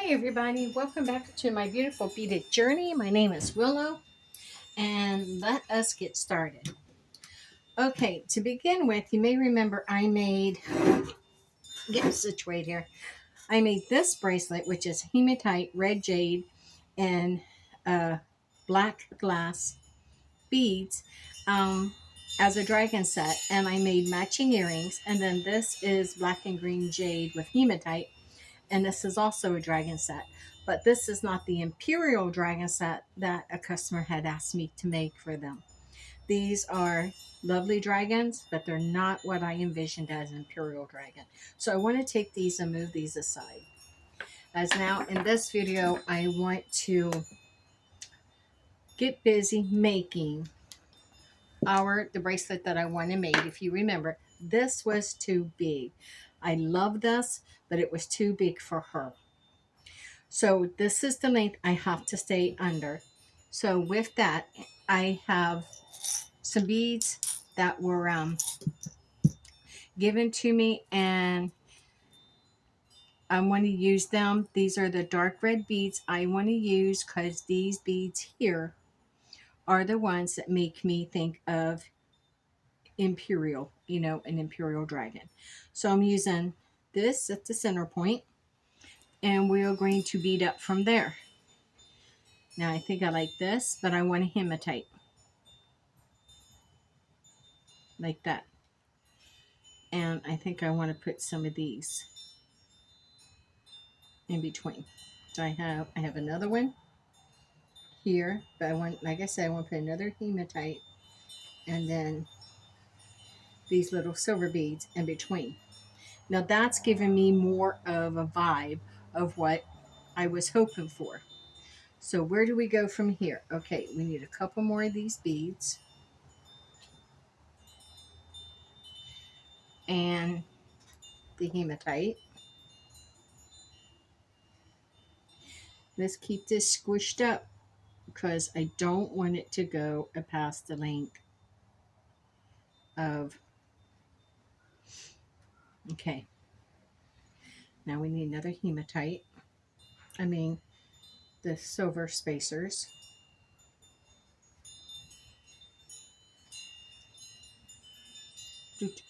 Hi everybody, welcome back to my beautiful beaded journey. My name is Willow and let us get started. Okay, to begin with, you may remember I made, get situated here, I made this bracelet which is hematite, red jade, and black glass beads as a dragon set, and I made matching earrings, and then this is black and green jade with hematite, and this is also a dragon set, but this is not the Imperial Dragon set that a customer had asked me to make for them. These are lovely dragons, but they're not what I envisioned as an Imperial Dragon. So I want to take these and move these aside. As now in this video, I want to get busy making the bracelet that I want to make. If you remember, this was too big. I love this, but it was too big for her. So this is the length I have to stay under. So with that, I have some beads that were given to me, and I want to use them. These are the dark red beads I want to use because these beads here are the ones that make me think of Imperial, an Imperial Dragon. So I'm using this at the center point, and we are going to bead up from there. Now I think I like this, but I want a hematite like that. And I think I want to put some of these in between. So I have another one here, but I want, like I said, I want to put another hematite and then these little silver beads in between. Now that's giving me more of a vibe of what I was hoping for. So where do we go from here? Okay, we need a couple more of these beads. And the hematite. Let's keep this squished up because I don't want it to go past the length of, okay, now we need another hematite. I mean, the silver spacers.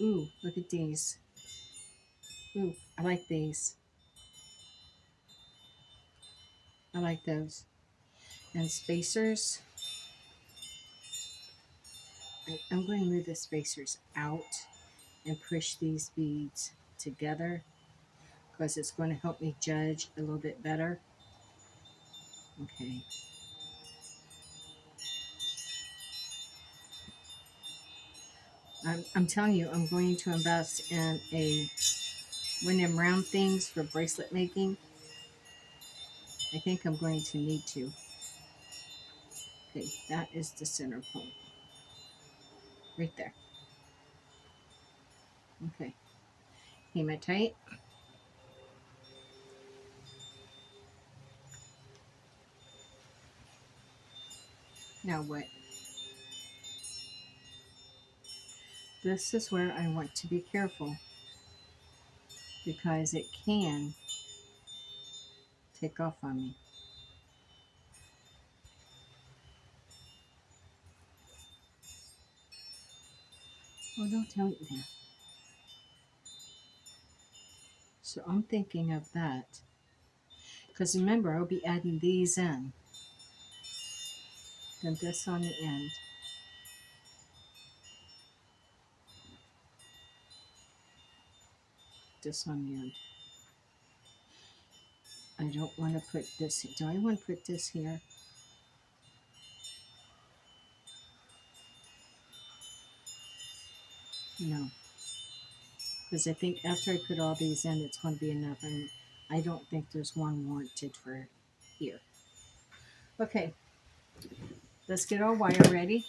Ooh, look at these. Ooh, I like these. I like those. And spacers. I'm going to move the spacers out and push these beads together because it's going to help me judge a little bit better. Okay. I'm telling you, I'm going to invest in one of them round things for bracelet making. I think I'm going to need to. Okay, that is the center point. Right there. Okay. Hematite. Now what? This is where I want to be careful because it can take off on me. Oh, don't tell me that. So I'm thinking of that. Because remember, I'll be adding these in. Then this on the end. This on the end. I don't want to put this. Do I want to put this here? No. Because I think after I put all these in, it's going to be enough. And I don't think there's one warranted for here. Okay. Let's get our wire ready.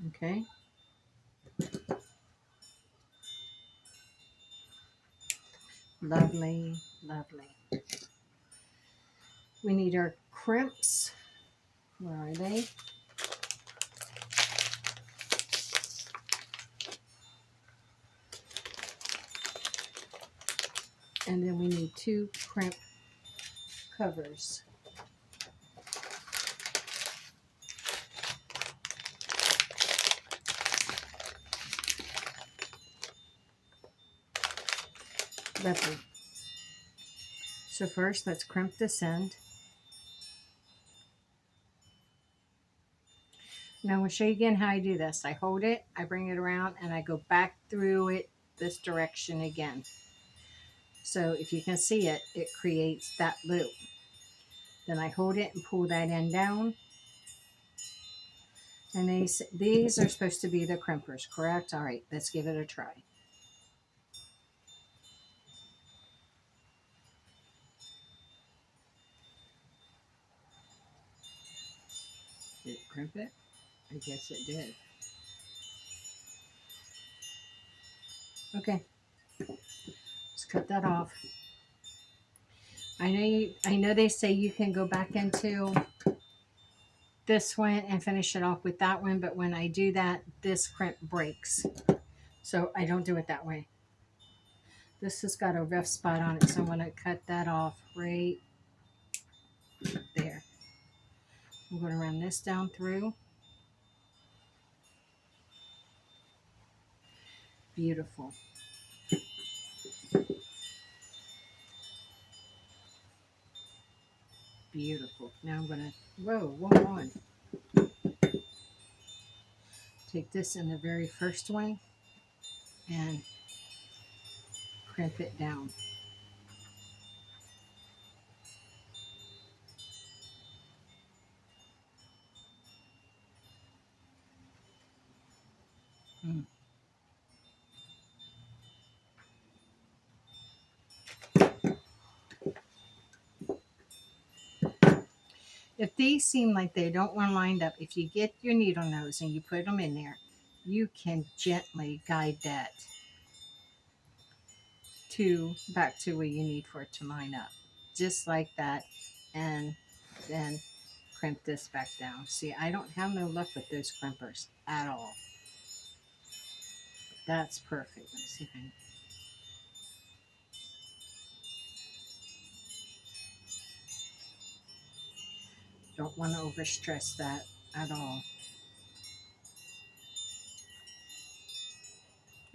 Okay. Lovely, lovely. We need our crimps. Where are they? And then we need 2 crimp covers. Lovely. So first, let's crimp this end. Now I'm going to show you again how I do this. I hold it, I bring it around, and I go back through it this direction again. So if you can see it, it creates that loop. Then I hold it and pull that end down. And these are supposed to be the crimpers, correct? All right, let's give it a try. Did it crimp it? I guess it did. Okay, let's cut that off. I know they say you can go back into this one and finish it off with that one, but when I do that, this crimp breaks. So I don't do it that way. This has got a rough spot on it, so I'm going to cut that off right there. I'm going to run this down through. Beautiful. Beautiful. Now I'm going to, whoa, on. Take this in the very first one and crimp it down. If these seem like they don't want lined up, if you get your needle nose and you put them in there, you can gently guide that back to where you need for it to line up. Just like that. And then crimp this back down. See, I don't have no luck with those crimpers at all. That's perfect. Let's see if I can. Don't want to overstress that at all.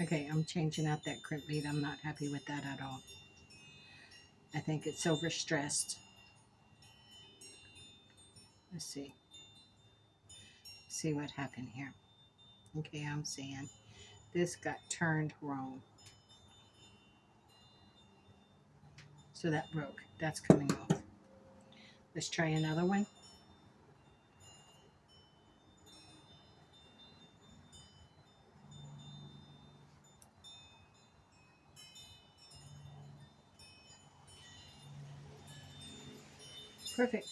Okay, I'm changing out that crimp bead. I'm not happy with that at all. I think it's overstressed. Let's see. See what happened here. Okay, I'm seeing this got turned wrong. So that broke. That's coming off. Let's try another one. Perfect.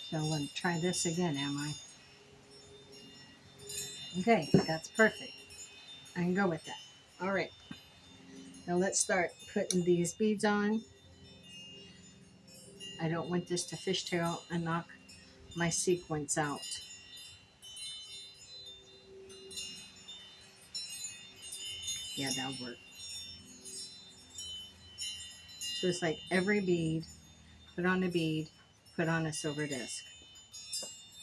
So I'm going to try this again, am I? Okay, that's perfect. I can go with that. All right. Now let's start putting these beads on. I don't want this to fishtail and knock my sequence out. Yeah, that'll work. So it's like every bead, put on a bead, put on a silver disc.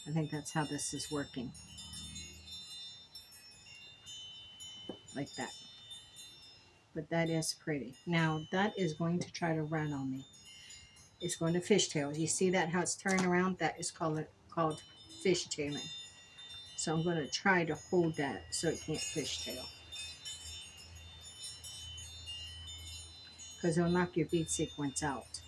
I think that's how this is working. Like that. But that is pretty. Now that is going to try to run on me. It's going to fishtail. You see that how it's turning around? That is called fishtailing. So I'm going to try to hold that so it can't fishtail. Because it'll knock your bead sequence out.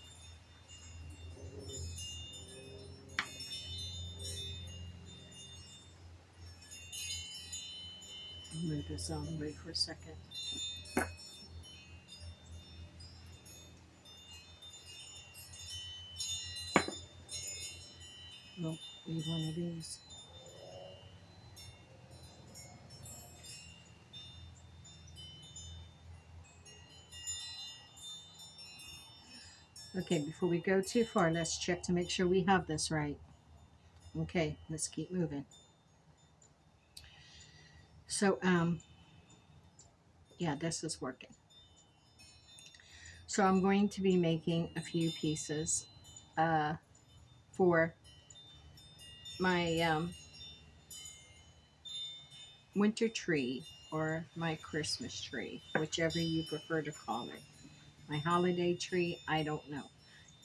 I'll move this out of the way for a second. Nope, need one of these. Okay, before we go too far, let's check to make sure we have this right. Okay, let's keep moving. So, Yeah, this is working. So I'm going to be making a few pieces uh, for my winter tree or my Christmas tree, whichever you prefer to call it. My holiday tree, I don't know.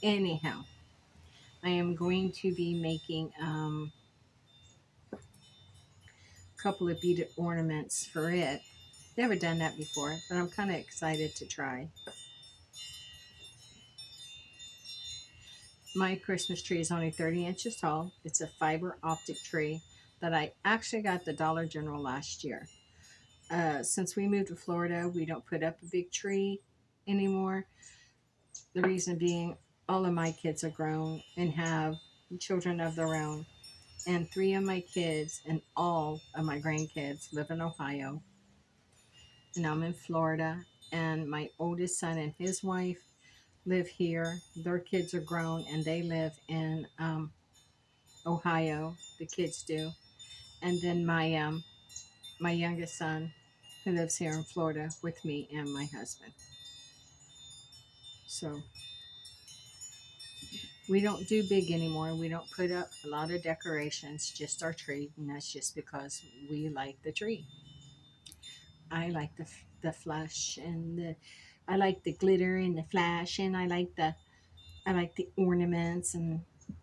Anyhow, I am going to be making a couple of beaded ornaments for it. Never done that before, but I'm kind of excited to try. My Christmas tree is only 30 inches tall. It's a fiber optic tree that I actually got at the Dollar General last year. Since we moved to Florida, we don't put up a big tree anymore. The reason being, all of my kids are grown and have children of their own. And three of my kids and all of my grandkids live in Ohio. And I'm in Florida. And my oldest son and his wife live here. Their kids are grown and they live in Ohio. The kids do. And then my youngest son, who lives here in Florida with me and my husband. So we don't do big anymore. We don't put up a lot of decorations, just our tree, and that's just because we like the tree. I like the flush and the I like the glitter and the flash, and I like the ornaments and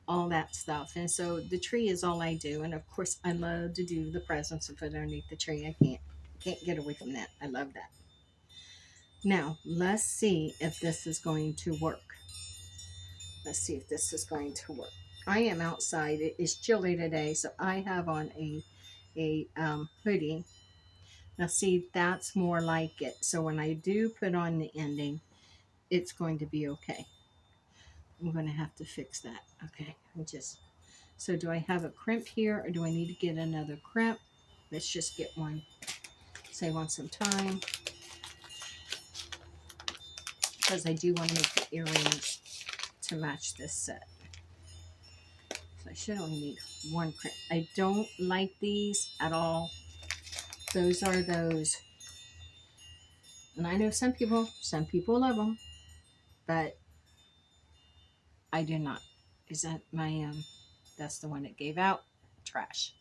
all that stuff. And so the tree is all I do. And of course, I love to do the presents and put underneath the tree. I can't get away from that. I love that. Now, let's see if this is going to work. Let's see if this is going to work. I am outside. It is chilly today, so I have on a hoodie. Now, see, that's more like it. So when I do put on the ending, it's going to be okay. I'm going to have to fix that. Okay, so do I have a crimp here or do I need to get another crimp? Let's just get one. Save on some time because I do want to make the earrings to match this set. So I should only need one crimp. I don't like these at all. Those are those. And I know some people love them, but I do not. Is that my, that's the one that gave out? Trash.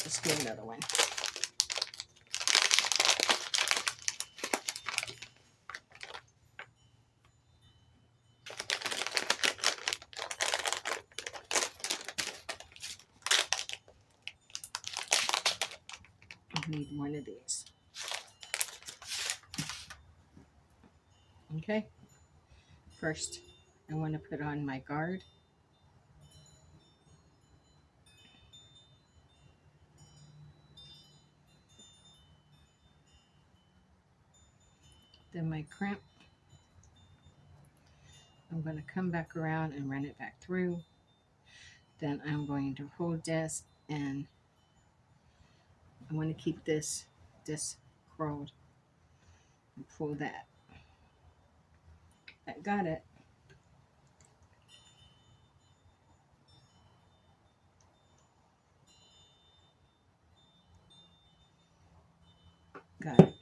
Let's do another one. I need one of these. Okay. First, I want to put on my guard. Then my crimp. I'm going to come back around and run it back through. Then I'm going to hold this and I want to keep this curled and pull that. I got it. Got it.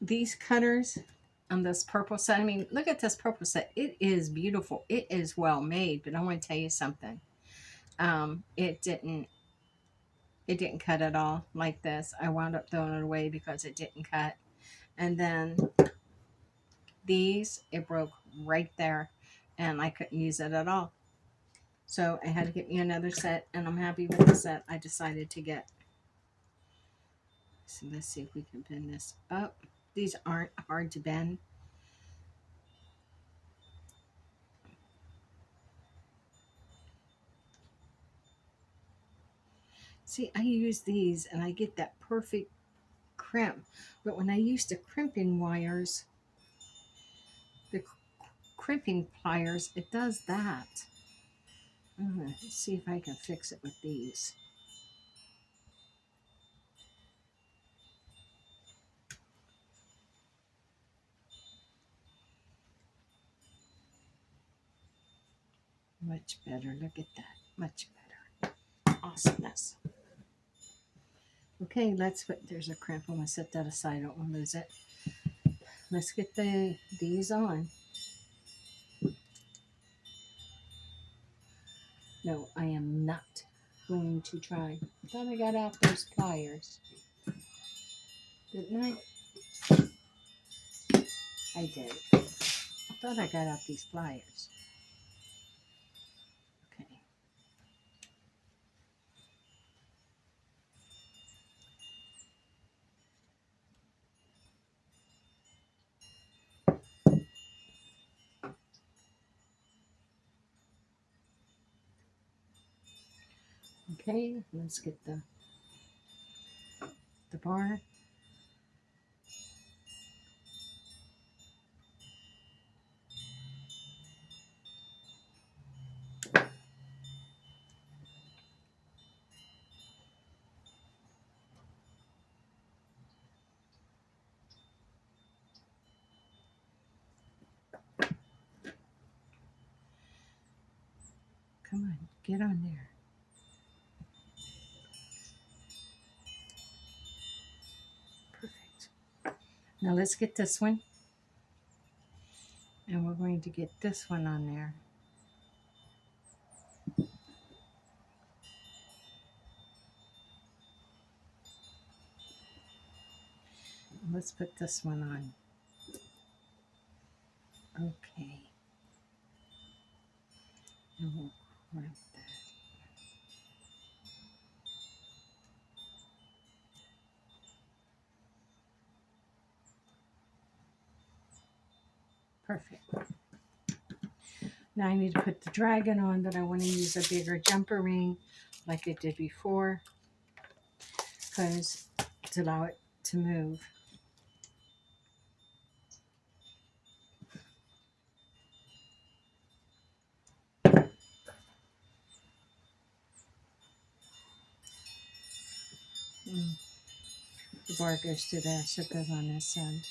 These cutters on this purple set, I mean, look at this purple set. It is beautiful. It is well made, but I want to tell you something. It didn't cut at all like this. I wound up throwing it away because it didn't cut. And then these, it broke right there and I couldn't use it at all. So I had to get me another set, and I'm happy with the set I decided to get. So let's see if we can bend this up. These aren't hard to bend. See, I use these and I get that perfect crimp. But when I use the crimping wires, the crimping pliers, it does that. Let's see if I can fix it with these. Much better. Look at that. Much better. Awesomeness. Okay, let's put, there's a crimp. I'm going to set that aside. I don't want to lose it. Let's get these on. No, I am not going to try. I thought I got out those pliers. Didn't I? I did. I thought I got out these pliers. Okay. Okay, let's get the bar. Come on, get on there. Perfect. Now let's get this one. And we're going to get this one on there. Let's put this one on. Okay. And we'll grab that. Perfect. Now I need to put the dragon on, but I want to use a bigger jumper ring like I did before, because to allow it to move. The bar goes to there, so it goes on this end.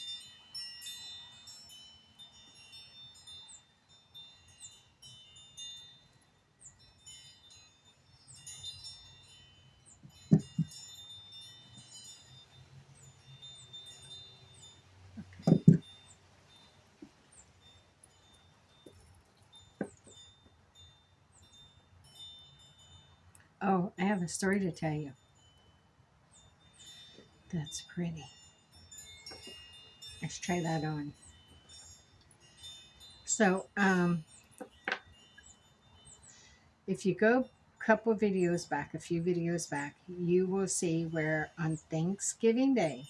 Oh, I have a story to tell you. That's pretty. Let's try that on. So, if you go a couple of videos back, a few videos back, you will see where on Thanksgiving Day,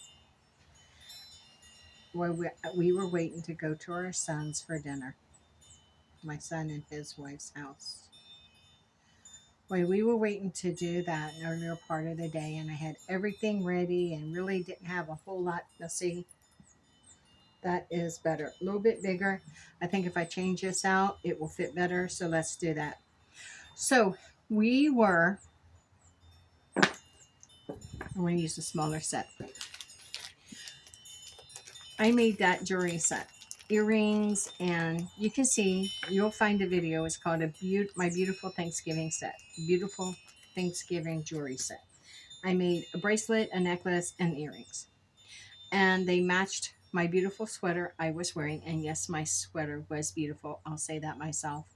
where we were waiting to go to our son's for dinner, my son and his wife's house. Well, we were waiting to do that an earlier part of the day, and I had everything ready and really didn't have a whole lot. Now, see, that is better. A little bit bigger. I think if I change this out, it will fit better. So let's do that. So we were, I'm going to use a smaller set. I made that jewelry set. Earrings, and you can see, you'll find a video. It's called My Beautiful Thanksgiving Set. Beautiful Thanksgiving jewelry set. I made a bracelet, a necklace, and earrings. And they matched my beautiful sweater I was wearing. And yes, my sweater was beautiful. I'll say that myself.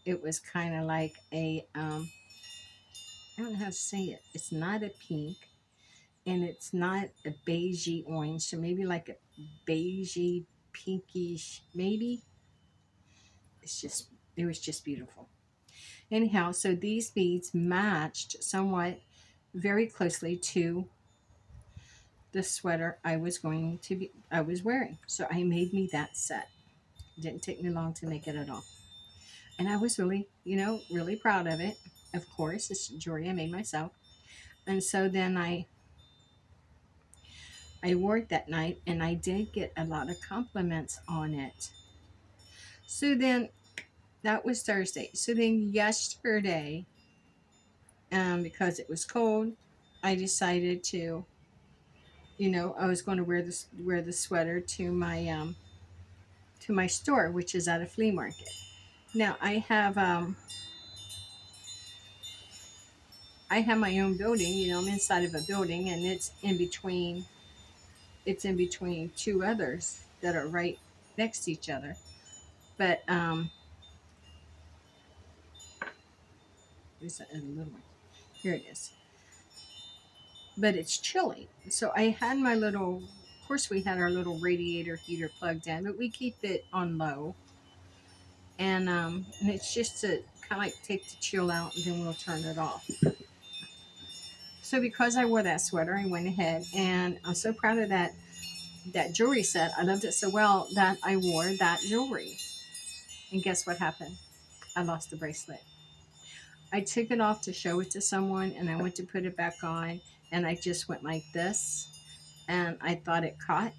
It was kind of like I don't know how to say it. It's not a pink, and it's not a beigey orange. So maybe like a beigey, pinkish, maybe. It was just beautiful. Anyhow, so these beads matched somewhat very closely to the sweater I was wearing. So I made me that set. It didn't take me long to make it at all. And I was really, really proud of it. Of course, it's jewelry I made myself. And so then I wore it that night, and I did get a lot of compliments on it. So then that was Thursday. So then yesterday, because it was cold, I decided to, I was going to wear the sweater to my store, which is at a flea market. Now I have my own building, you know, I'm inside of a building and it's in between two others that are right next to each other. But there's a little one. Here it is. But it's chilly. So I had my little, of course we had our little radiator heater plugged in, but we keep it on low. And it's just to kind of like take the chill out and then we'll turn it off. So because I wore that sweater, I went ahead and I'm so proud of that jewelry set. I loved it so well that I wore that jewelry. And guess what happened? I lost the bracelet. I took it off to show it to someone and I went to put it back on and I just went like this and I thought it caught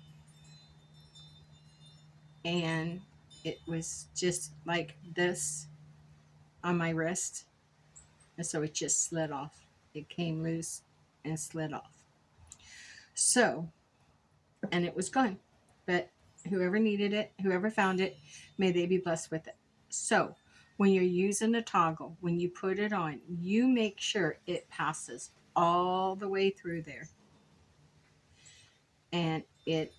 and it was just like this on my wrist. And so it just slid off. It came loose and slid off. So, and it was gone. But whoever needed it, whoever found it, may they be blessed with it. So, when you're using a toggle, when you put it on, you make sure it passes all the way through there and it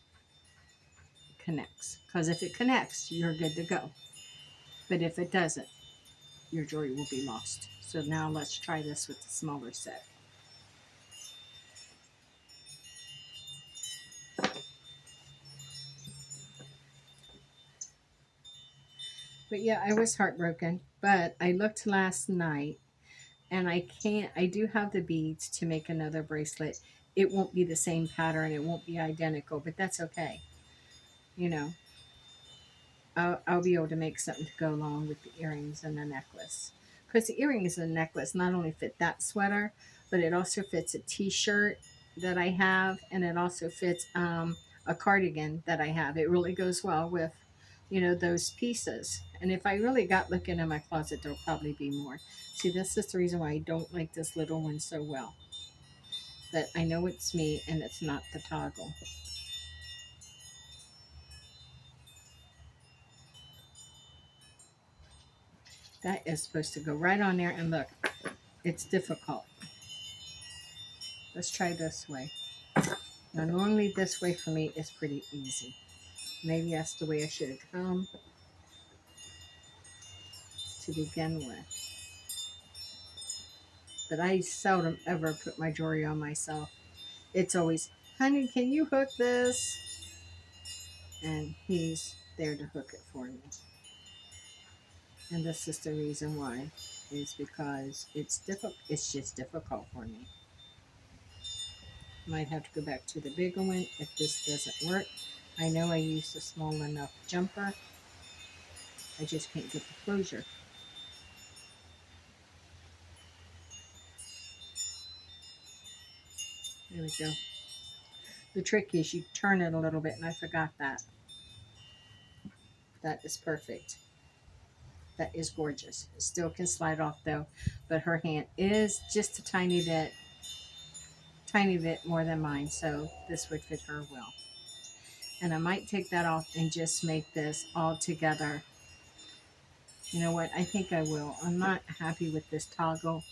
connects. Because if it connects, you're good to go. But if it doesn't, your jewelry will be lost. So now let's try this with the smaller set. But yeah, I was heartbroken. But I looked last night and I do have the beads to make another bracelet. It won't be the same pattern, it won't be identical, but that's okay. You know, I'll be able to make something to go along with the earrings and the necklace. Because the earrings and the necklace not only fit that sweater, but it also fits a t-shirt that I have, and it also fits a cardigan that I have. It really goes well with, you know, those pieces. And if I really got looking in my closet, there'll probably be more. See, this is the reason why I don't like this little one so well. But I know it's me and it's not the toggle. That is supposed to go right on there, and look, it's difficult. Let's try this way. Now, normally this way for me is pretty easy. Maybe that's the way I should have come to begin with. But I seldom ever put my jewelry on myself. It's always, honey, can you hook this? And he's there to hook it for me. And this is the reason why, is because it's difficult. It's just difficult for me. Might have to go back to the bigger one if this doesn't work. I know I used a small enough jumper. I just can't get the closure. There we go. The trick is you turn it a little bit, and I forgot that. That is perfect. That is gorgeous. It still can slide off though, but her hand is just a tiny bit more than mine, so this would fit her well. And I might take that off and just make this all together. You know what? I think I will. I'm not happy with this toggle.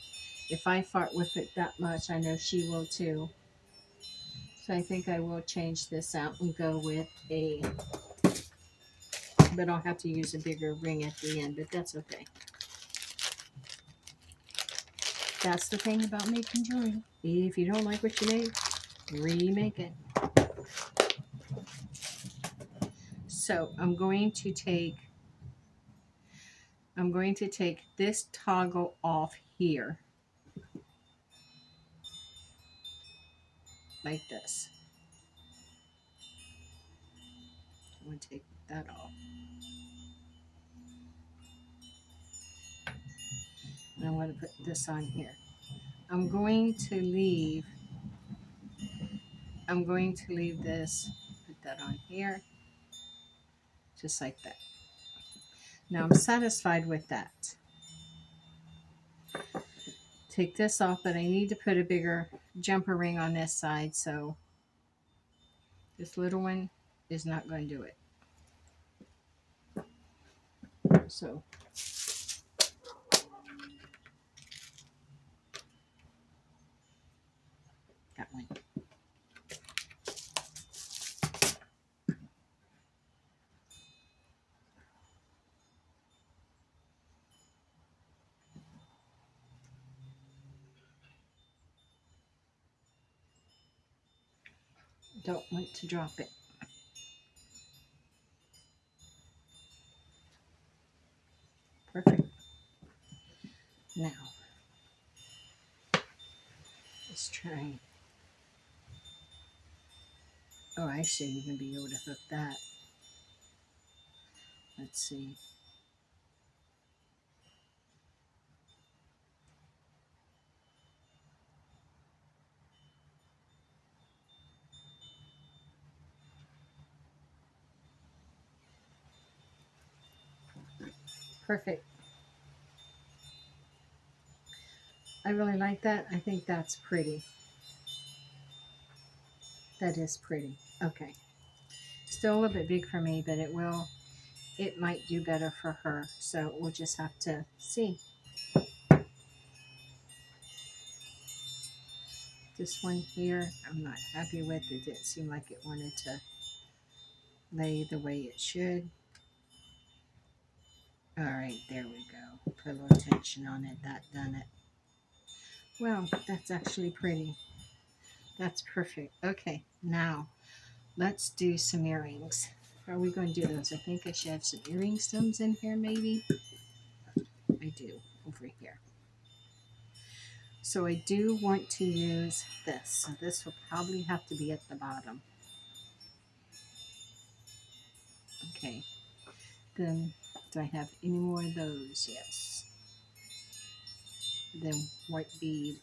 If I fart with it that much, I know she will too. So I think I will change this out and go with but I'll have to use a bigger ring at the end, but that's okay. That's the thing about making jewelry. If you don't like what you made, remake it. So I'm going to take this toggle off here like this. I'm going to take that off. And I'm going to put this on here. I'm going to leave this, put that on here, just like that. Now I'm satisfied with that. Take this off, but I need to put a bigger jumper ring on this side, so this little one is not going to do it. So Don't want to drop it. Perfect. Now, let's try. Oh, I should even be able to hook that. Let's see. Perfect. I really like that. I think that's pretty. That is pretty. Okay. Still a little bit big for me, but it might do better for her. So we'll just have to see. This one here, I'm not happy with. It didn't seem like it wanted to lay the way it should. All right, there we go. Put a little tension on it. That done it. Well, that's actually pretty. That's perfect. Okay, now let's do some earrings. How are we going to do those? I think I should have some earring stems in here, maybe. I do, over here. So I do want to use this. So this will probably have to be at the bottom. Okay. Then, do I have any more of those? Yes. Then white bead.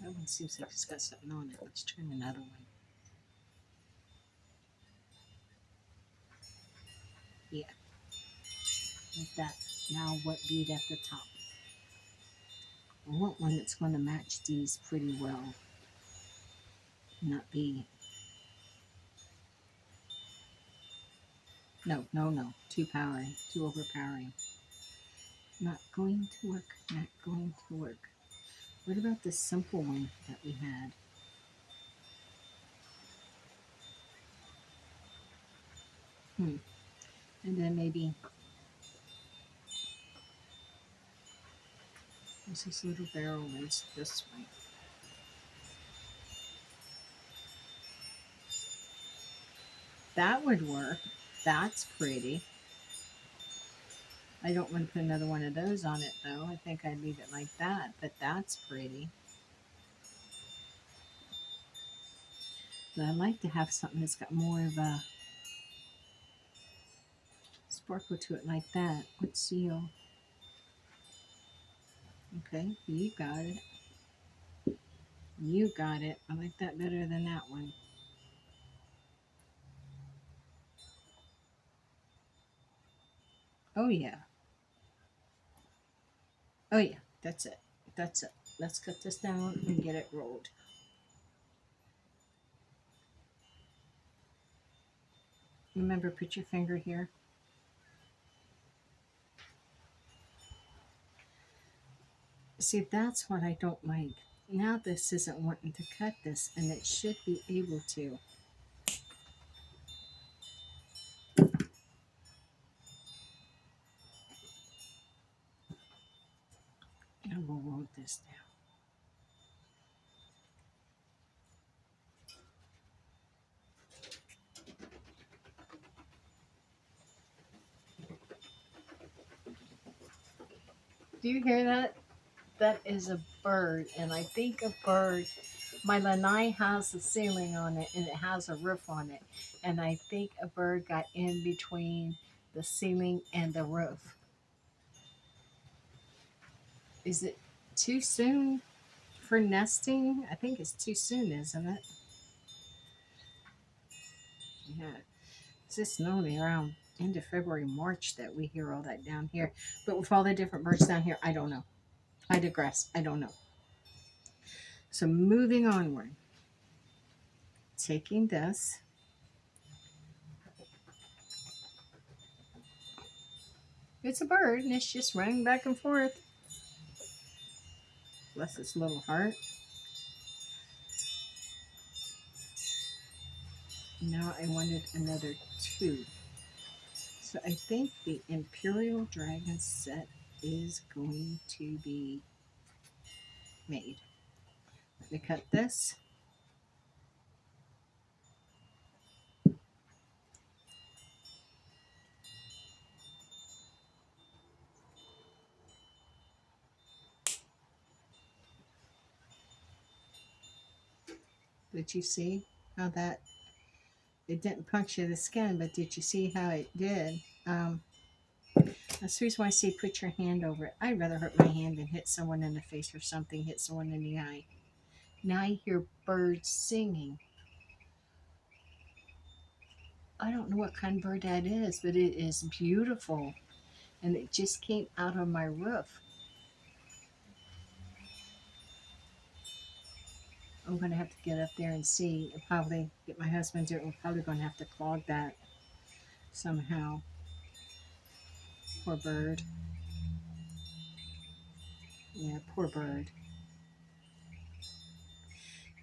That one seems like it's got something on it. Let's try another one. Yeah. Like that. Now what bead at the top? I want one that's going to match these pretty well. Not be... No, no, no. Too powering. Too overpowering. Not going to work. Not going to work. What about the simple one that we had? And then maybe there's this little barrel is this way. That would work. That's pretty. I don't want to put another one of those on it though. I think I'd leave it like that, but that's pretty. But I like to have something that's got more of a sparkle to it like that. What's seal? Okay, you got it. You got it. I like that better than that one. Oh yeah. Oh yeah. That's it. That's it. Let's cut this down and get it rolled. Remember, put your finger here. See, that's what I don't like. Now this isn't wanting to cut this, and it should be able to. And we'll roll this down. Do you hear that? That is a bird, and I think a bird. My lanai has a ceiling on it, and it has a roof on it, and I think a bird got in between the ceiling and the roof. Is it too soon for nesting? I think it's too soon, isn't it? Yeah. It's just normally around end of February, March that we hear all that down here. But with all the different birds down here, I don't know. I digress. I don't know. So moving onward. Taking this. It's a bird and it's just running back and forth. Bless its little heart. Now I wanted another two. So I think the Imperial Dragon set is going to be made. Let me cut this. Did you see how that, it didn't puncture the skin, but did you see how it did? That's the reason why I say put your hand over it. I'd rather hurt my hand than hit someone in the face or something, hit someone in the eye. Now I hear birds singing. I don't know what kind of bird that is, but it is beautiful. And it just came out of my roof. I'm going to have to get up there and see. And probably get my husband to do it. We're probably going to have to clog that somehow. Poor bird. Yeah, poor bird.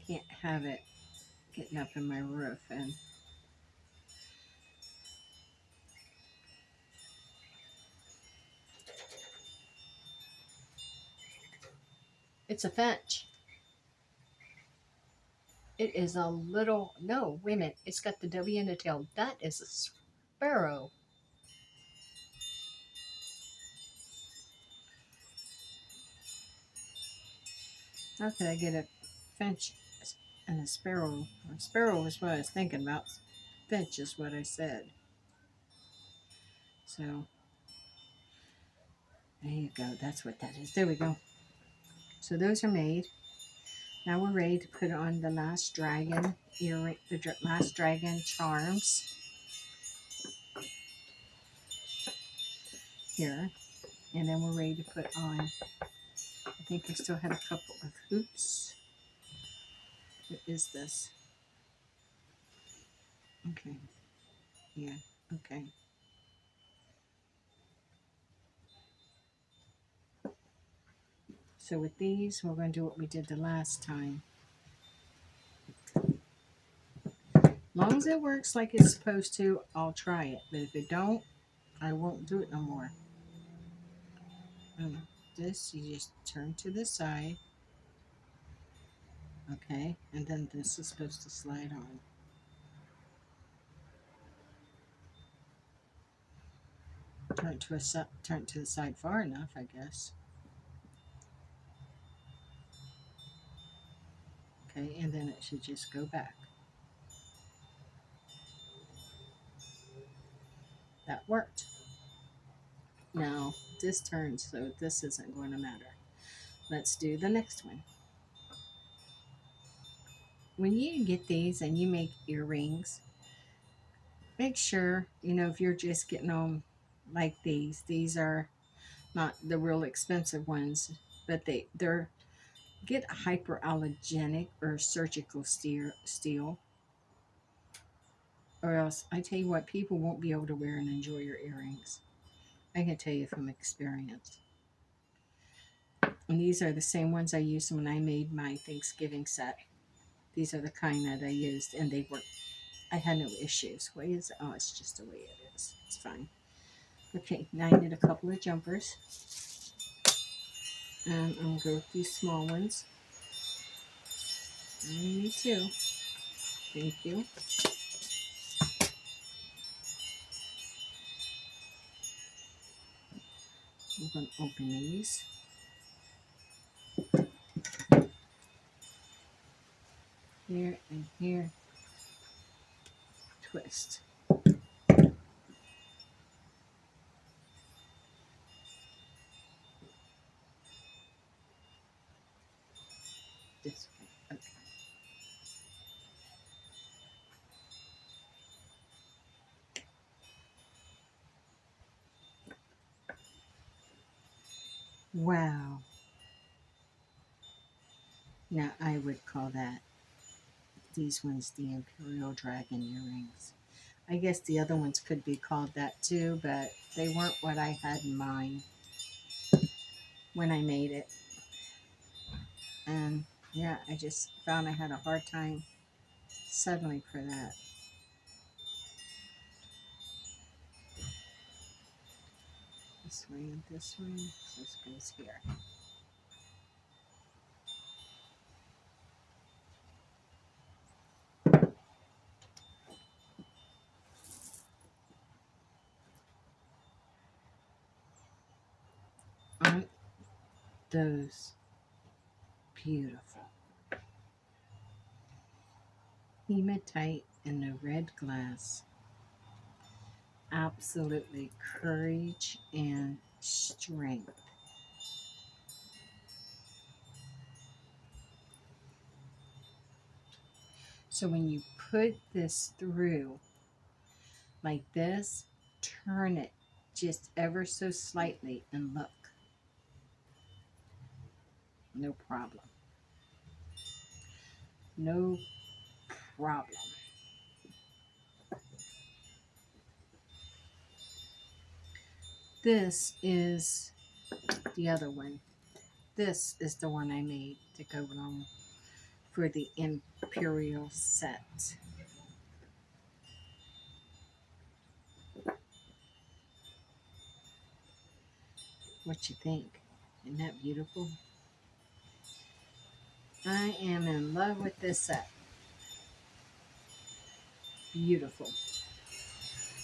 Can't have it getting up in my roof. And it's a finch. It is a little, no, wait a minute. It's got the W in the tail. That is a sparrow. How could I get a finch and a sparrow? A sparrow was what I was thinking about. Finch is what I said. So there you go. That's what that is. There we go. So those are made. Now we're ready to put on the last dragon earring, the last dragon charms here. And then we're ready to put on, I think I still had a couple of hoops. What is this? Okay. Yeah. Okay. So with these, we're going to do what we did the last time. As long as it works like it's supposed to, I'll try it. But if it don't, I won't do it no more. This, you just turn to the side. Okay. And then this is supposed to slide on. Turn to the side far enough, I guess. Okay, and then it should just go back. That worked. Now this turns, so this isn't going to matter. Let's do the next one. When you get these and you make earrings, make sure, if you're just getting them like these are not the real expensive ones, but they're get a hyperallergenic or surgical steel, or else I tell you what, people won't be able to wear and enjoy your earrings. I can tell you from experience. And these are the same ones I used when I made my Thanksgiving set. These are the kind that I used, and they work. I had no issues. Why is it? Oh, it's just the way it is. It's fine. Okay, now I need a couple of jumpers. And I'm going to go with these small ones. I need two. Thank you. I'm going to open these. Here and here. Twist. This way. Okay. Wow. Now I would call these ones the Imperial Dragon earrings. I guess the other ones could be called that too, but they weren't what I had in mind when I made it. And yeah, I just found I had a hard time settling for that. This way and this way. This goes here. Aren't those beautiful? Hematite in the red glass. Absolutely courage and strength. So when you put this through like this, turn it just ever so slightly and look. No problem. No problem. This is the other one. This is the one I made to go along for the Imperial set. What you think? Isn't that beautiful? I am in love with this set. Beautiful.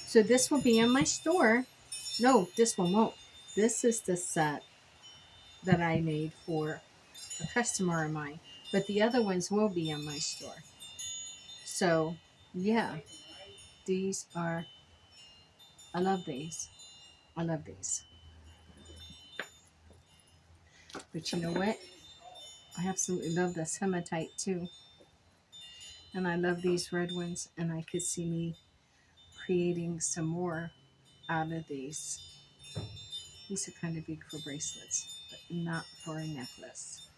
So this will be in my store. No, this one won't. This is the set that I made for a customer of mine. But the other ones will be in my store. So, yeah, these are, I love these. I love these. But you know what? I absolutely love this hematite too. And I love these red ones. And I could see me creating some more out of these. These are kind of big for bracelets, but not for a necklace.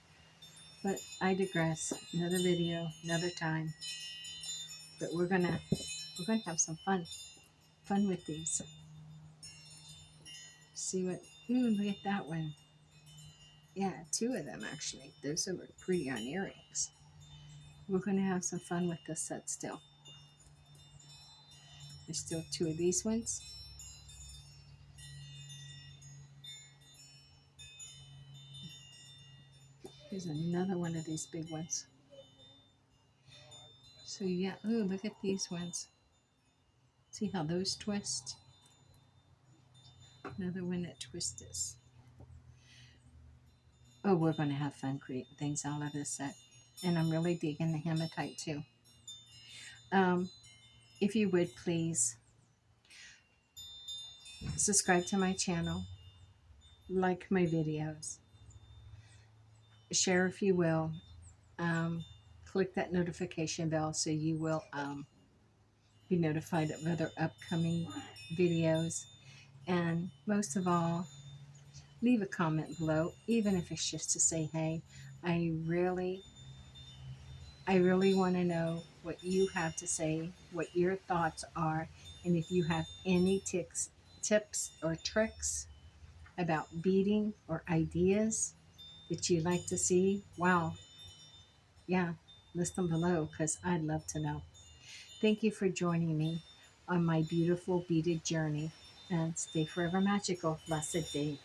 But I digress. Another video, another time. But we're gonna have some fun with these. See what? Ooh, look at that one. Yeah, two of them actually. Those are pretty on earrings. We're gonna have some fun with this set still. There's still two of these ones. Here's another one of these big ones. So yeah, ooh, look at these ones. See how those twist? Another one that twists. Oh, we're going to have fun creating things out of this set. And I'm really digging the hematite too. If you would please subscribe to my channel, like my videos, share if you will, click that notification bell so you will be notified of other upcoming videos. And most of all, leave a comment below, even if it's just to say hey. I really want to know what you have to say, what your thoughts are, and if you have any tips or tricks about beading or ideas that you'd like to see. Wow, yeah, list them below because I'd love to know. Thank you for joining me on my beautiful beaded journey, and stay forever magical. Blessed be.